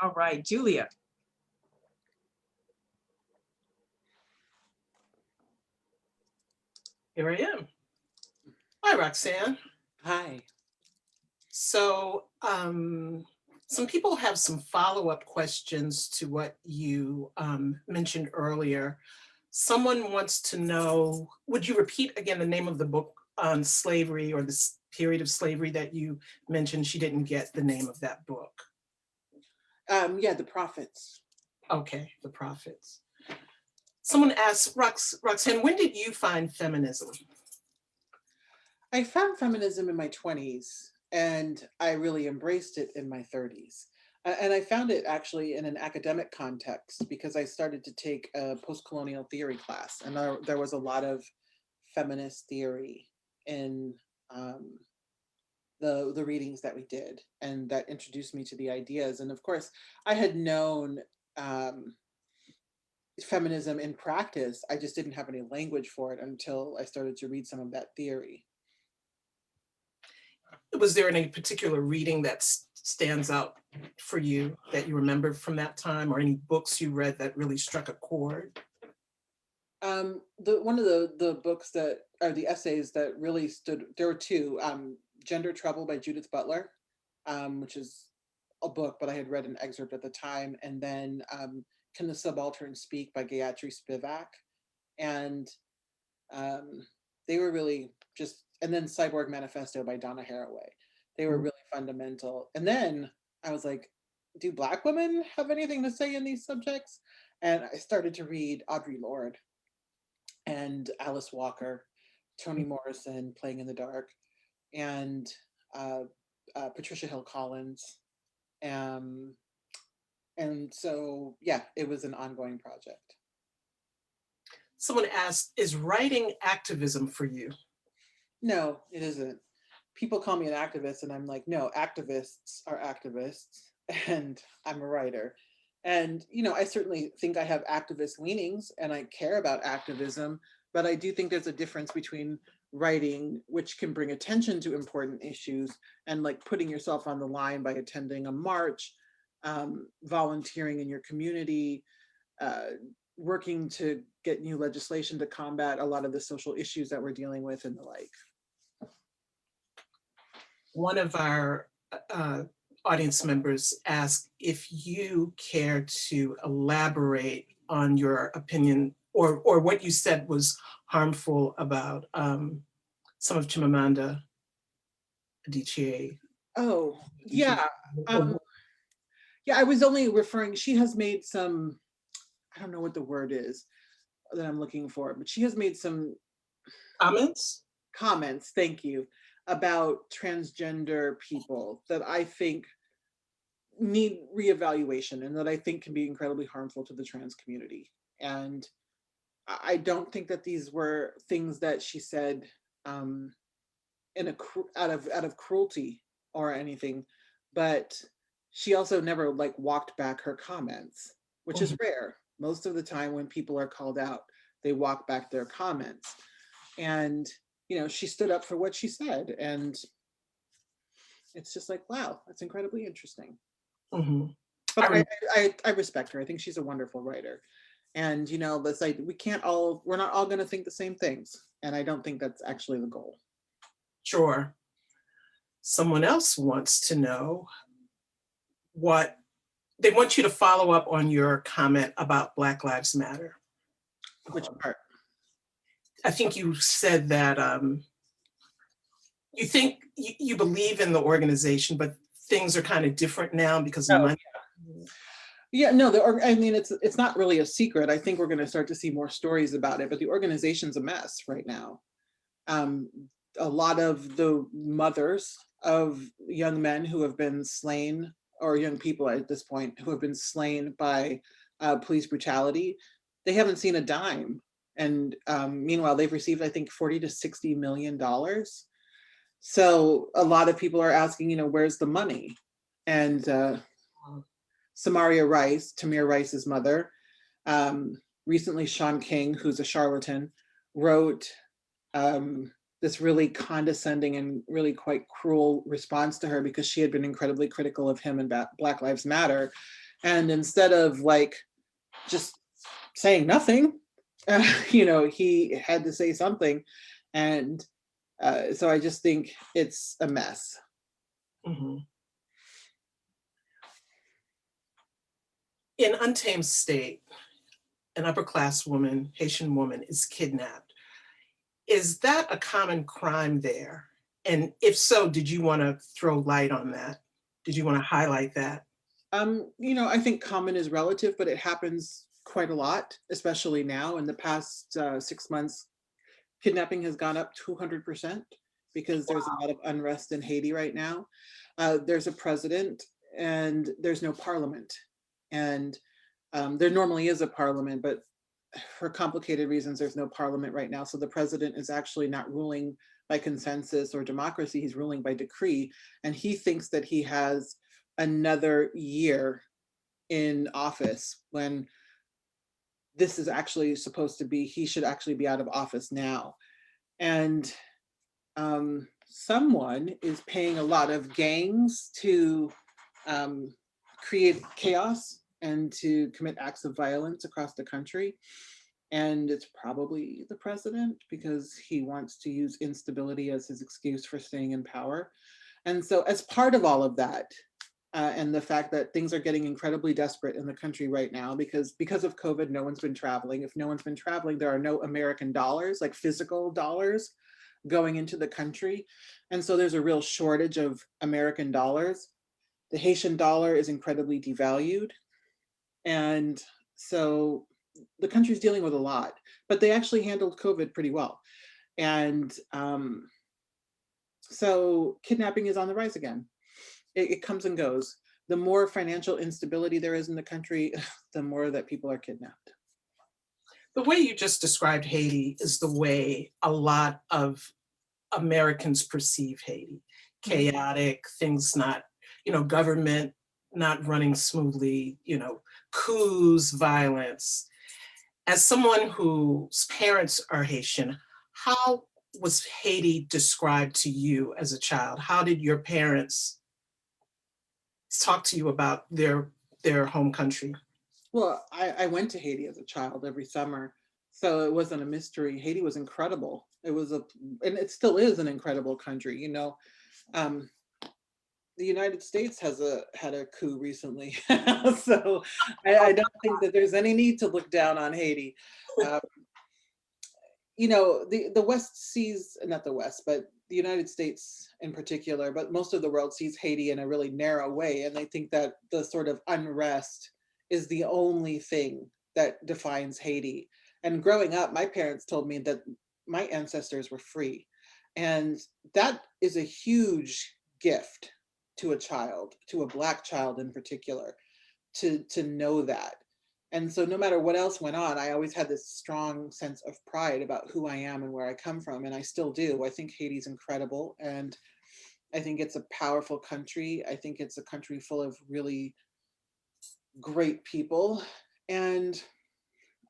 C: All right, Julia.
D: Here I am. Hi, Roxane.
A: Hi.
D: So some people have some follow-up questions to what you mentioned earlier. Someone wants to know, would you repeat again the name of the book on slavery, or this period of slavery that you mentioned? She didn't get the name of that book.
A: Yeah, The Prophets.
D: Okay, The Prophets. Someone asked, Roxane, when did you find feminism?
A: I found feminism in my 20s, and I really embraced it in my 30s. And I found it actually in an academic context, because I started to take a post-colonial theory class, and there was a lot of feminist theory in the readings that we did, and that introduced me to the ideas. And of course, I had known feminism in practice. I just didn't have any language for it until I started to read some of that theory.
D: Was there any particular reading that stands out for you that you remember from that time, or any books you read that really struck a chord?
A: One of the books that are the essays that really stood, there were two, Gender Trouble by Judith Butler, which is a book, but I had read an excerpt at the time, and then Can the Subaltern Speak by Gayatri Spivak. And they were really just, and then Cyborg Manifesto by Donna Haraway. They were really fundamental. And then I was like, do Black women have anything to say in these subjects? And I started to read Audre Lorde and Alice Walker, Toni Morrison, Playing in the Dark, and Patricia Hill Collins. And so, yeah, it was an ongoing project.
D: Someone asked, is writing activism for you?
A: No, it isn't. People call me an activist and I'm like, no, activists are activists and I'm a writer. And, I certainly think I have activist leanings and I care about activism, but I do think there's a difference between writing, which can bring attention to important issues, and like putting yourself on the line by attending a march, volunteering in your community, uh, working to get new legislation to combat a lot of the social issues that we're dealing with and the like.
D: One of our audience members asked if you care to elaborate on your opinion or what you said was harmful about some of Chimamanda Adichie.
A: Oh, yeah. Yeah, I was only referring, she has made some, I don't know what the word is that I'm looking for, but she has made some comments, thank you, about transgender people that I think need reevaluation and that I think can be incredibly harmful to the trans community. And I don't think that these were things that she said out of cruelty or anything, but she also never like walked back her comments, which is rare. Most of the time when people are called out, they walk back their comments. And, she stood up for what she said. And it's just like, wow, that's incredibly interesting.
D: Mm-hmm.
A: But I respect her. I think she's a wonderful writer. And, let's like, we're not all going to think the same things. And I don't think that's actually the goal.
D: Sure. Someone else wants to know they want you to follow up on your comment about Black Lives Matter.
A: Which part?
D: I think you said that you think you believe in the organization, but things are kind of different now because of money.
A: Yeah, no, it's not really a secret. I think we're going to start to see more stories about it, but the organization's a mess right now. A lot of the mothers of young men who have been slain, or young people at this point who have been slain by police brutality, they haven't seen a dime. And meanwhile, they've received, I think, $40 to $60 million. So a lot of people are asking, where's the money? And Tamir Rice's mother, recently Sean King, who's a charlatan, wrote this really condescending and really quite cruel response to her because she had been incredibly critical of him and Black Lives Matter. And instead of like just saying nothing, he had to say something. And so I just think it's a mess.
D: Mm-hmm. In Untamed State, an upper-class woman, Haitian woman, is kidnapped. Is that a common crime there? And if so, did you want to throw light on that? Did you want to highlight that?
A: I think common is relative, but it happens quite a lot, especially now. In the past 6 months, kidnapping has gone up 200% because there's a lot of unrest in Haiti right now. There's a president and there's no parliament. And there normally is a parliament, but for complicated reasons, there's no parliament right now. So the president is actually not ruling by consensus or democracy. He's ruling by decree. And he thinks that he has another year in office when this is actually supposed to be, he should actually be out of office now. And someone is paying a lot of gangs to create chaos and to commit acts of violence across the country. And it's probably the president because he wants to use instability as his excuse for staying in power. And so as part of all of that, and the fact that things are getting incredibly desperate in the country right now because of COVID, no one's been traveling. If no one's been traveling, there are no American dollars, like physical dollars, going into the country. And so there's a real shortage of American dollars. The Haitian dollar is incredibly devalued. And so the country's dealing with a lot, but they actually handled COVID pretty well. And so kidnapping is on the rise again. It comes and goes. The more financial instability there is in the country, the more that people are kidnapped.
D: The way you just described Haiti is the way a lot of Americans perceive Haiti. Chaotic, things not, government not running smoothly, coups, violence. As someone whose parents are Haitian, how was Haiti described to you as a child? How did your parents talk to you about their home country?
A: Well, I went to Haiti as a child every summer, so it wasn't a mystery. Haiti was incredible. And it still is an incredible country. Um, the United States had a coup recently, so I don't think that there's any need to look down on Haiti. Um, the West sees, not the West, but the United States in particular, but most of the world sees Haiti in a really narrow way, and they think that the sort of unrest is the only thing that defines Haiti. And growing up, my parents told me that my ancestors were free, and that is a huge gift to a child, to a Black child in particular, to know that. And so no matter what else went on, I always had this strong sense of pride about who I am and where I come from. And I still do. I think Haiti's incredible. And I think it's a powerful country. I think it's a country full of really great people. And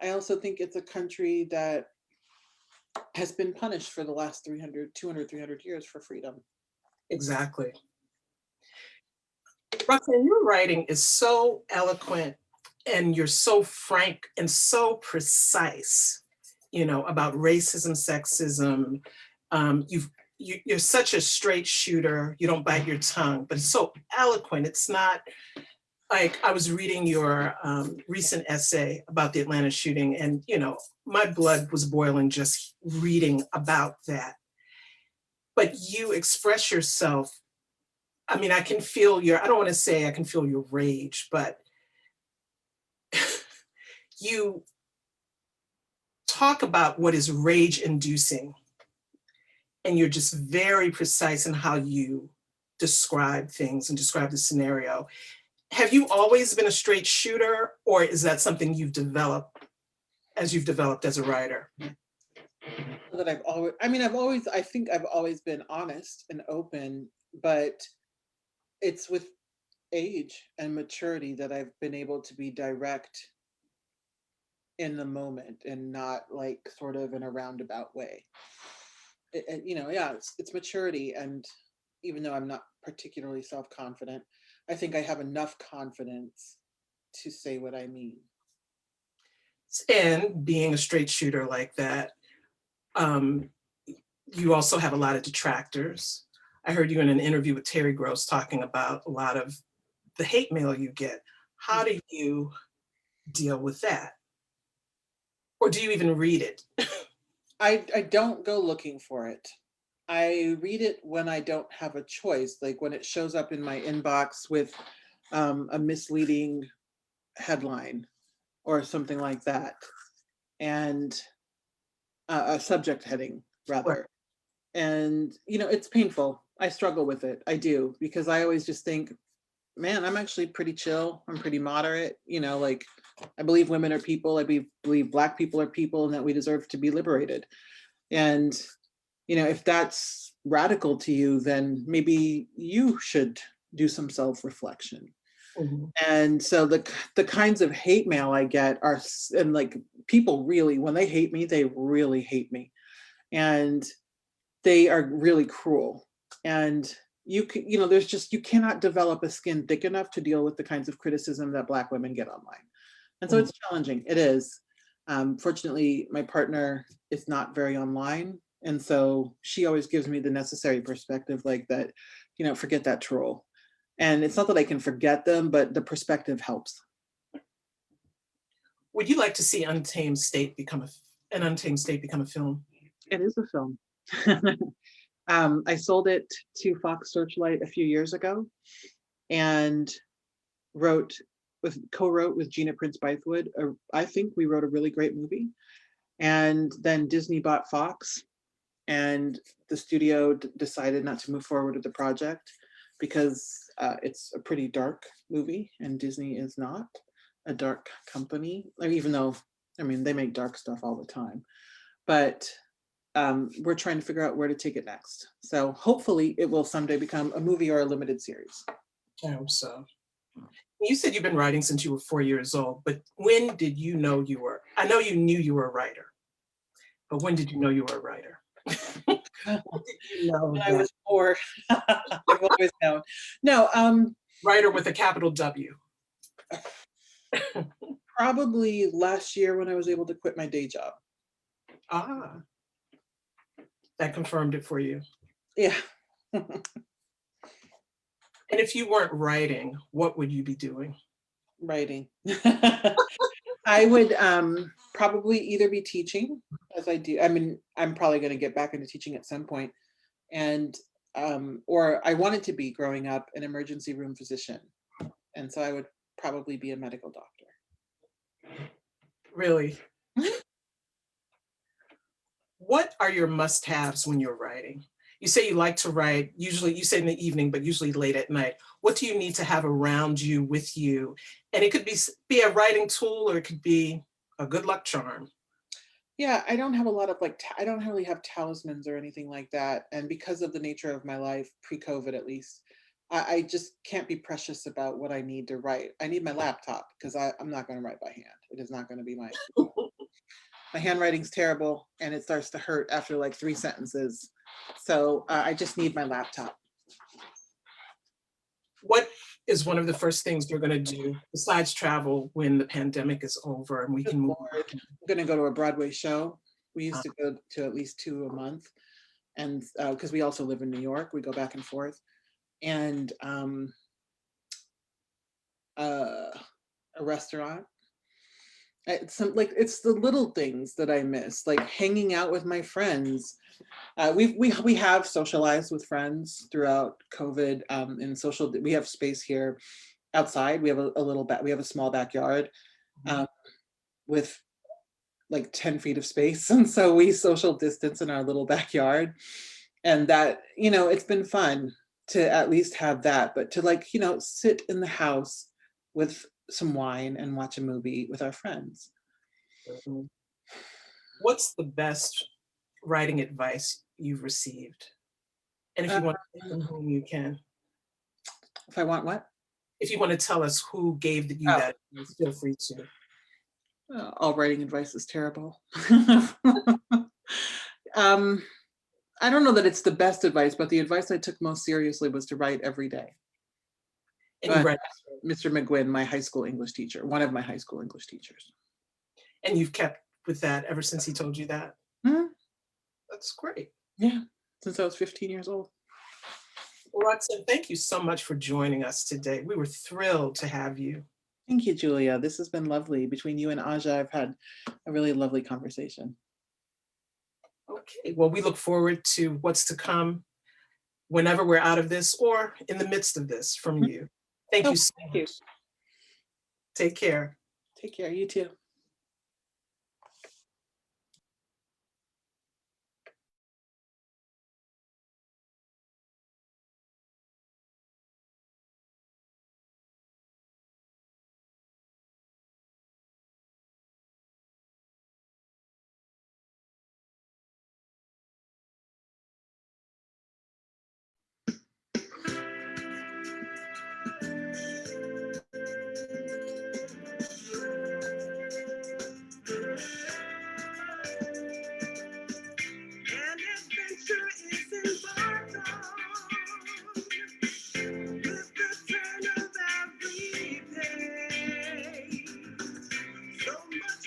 A: I also think it's a country that has been punished for the last 300 years for freedom.
D: Exactly. Roxane, your writing is so eloquent and you're so frank and so precise, about racism, sexism. You're such a straight shooter. You don't bite your tongue, but it's so eloquent. It's not like I was reading your recent essay about the Atlanta shooting, and my blood was boiling just reading about that. But you express yourself. I mean, I can feel I don't want to say I can feel your rage, but you talk about what is rage inducing, and you're just very precise in how you describe things and describe the scenario. Have you always been a straight shooter, or is that something you've developed as a writer?
A: That I think I've always been honest and open, but it's with age and maturity that I've been able to be direct in the moment and not like sort of in a roundabout way. It's maturity. And even though I'm not particularly self-confident, I think I have enough confidence to say what I mean.
D: And being a straight shooter like that, you also have a lot of detractors. I heard you in an interview with Terry Gross talking about a lot of the hate mail you get. How do you deal with that? Or do you even read it?
A: I don't go looking for it. I read it when I don't have a choice, like when it shows up in my inbox with a misleading headline or something like that, and a subject heading rather.
D: Right.
A: And it's painful. I struggle with it. I do, because I always just think, man, I'm actually pretty chill. I'm pretty moderate. Like I believe women are people. I believe Black people are people, and that we deserve to be liberated. And if that's radical to you, then maybe you should do some self-reflection.
D: Mm-hmm.
A: And so the kinds of hate mail I get are, and like people really, when they hate me, they really hate me, and they are really cruel. And you cannot develop a skin thick enough to deal with the kinds of criticism that Black women get online. And so it's challenging. It is. Fortunately, my partner is not very online. And so she always gives me the necessary perspective, like that, forget that troll. And it's not that I can forget them, but the perspective helps.
D: Would you like to see An Untamed State become a film?
A: It is a film. I sold it to Fox Searchlight a few years ago, and co-wrote with Gina Prince Bythewood. I think we wrote a really great movie. And then Disney bought Fox, and the studio decided not to move forward with the project because it's a pretty dark movie, and Disney is not a dark company, even though I mean, they make dark stuff all the time, but we're trying to figure out where to take it next. So hopefully it will someday become a movie or a limited series.
D: I hope so. You said you've been writing since you were 4 years old, but when did you know you were, I know you knew you were a writer, but when did you know you were a writer? When did you know
A: When I
D: that?
A: was 4, I've always known. No,
D: Writer with a capital W.
A: probably last year when I was able to quit my day job.
D: Ah, that confirmed it for you.
A: Yeah.
D: And if you weren't writing, what would you be doing?
A: Writing. I would probably either be teaching, as I do. I mean, I'm probably going to get back into teaching at some point, and or I wanted to be growing up an emergency room physician, and so I would probably be a medical doctor.
D: Really? What are your must-haves when you're writing? You say you like to write, usually you say in the evening, but usually late at night. What do you need to have around you, with you? And it could be a writing tool, or it could be a good luck charm.
A: Yeah, I don't have a lot of I don't really have talismans or anything like that. And because of the nature of my life, pre-COVID at least, I just can't be precious about what I need to write. I need my laptop because I'm not going to write by hand. It is not going to be my handwriting's terrible and it starts to hurt after like 3 sentences. So I just need my laptop.
D: What is one of the first things you're going to do besides travel when the pandemic is over and we
A: Good
D: can move?
A: Lord. I'm going to go to a Broadway show. We used to go to at least 2 a month. And because we also live in New York, we go back and forth. And a restaurant. It's the little things that I miss, like hanging out with my friends. We have socialized with friends throughout COVID. We have space here outside. We have we have a small backyard with like 10 feet of space, and so we social distance in our little backyard. And that, it's been fun to at least have that, but to sit in the house with some wine and watch a movie with our friends.
D: What's the best writing advice you've received? And if you want to say from whom, you can.
A: If I want what?
D: If you want to tell us who gave you that, feel free to.
A: All writing advice is terrible. I don't know that it's the best advice, but the advice I took most seriously was to write every day.
D: And you read,
A: Mr. McGuinn, my high school English teacher, one of my high school English teachers.
D: and you've kept with that ever since he told you that?
A: Mm-hmm.
D: That's great.
A: Yeah, since I was 15 years old.
D: Well, Roxane, thank you so much for joining us today. We were thrilled to have you.
A: Thank you, Julia. This has been lovely. Between you and Aja, I've had a really lovely conversation.
D: Okay, well, we look forward to what's to come whenever we're out of this or in the midst of this from you. Thank you so much.
A: You.
D: Take care.
A: Take care, you too.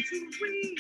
E: To read.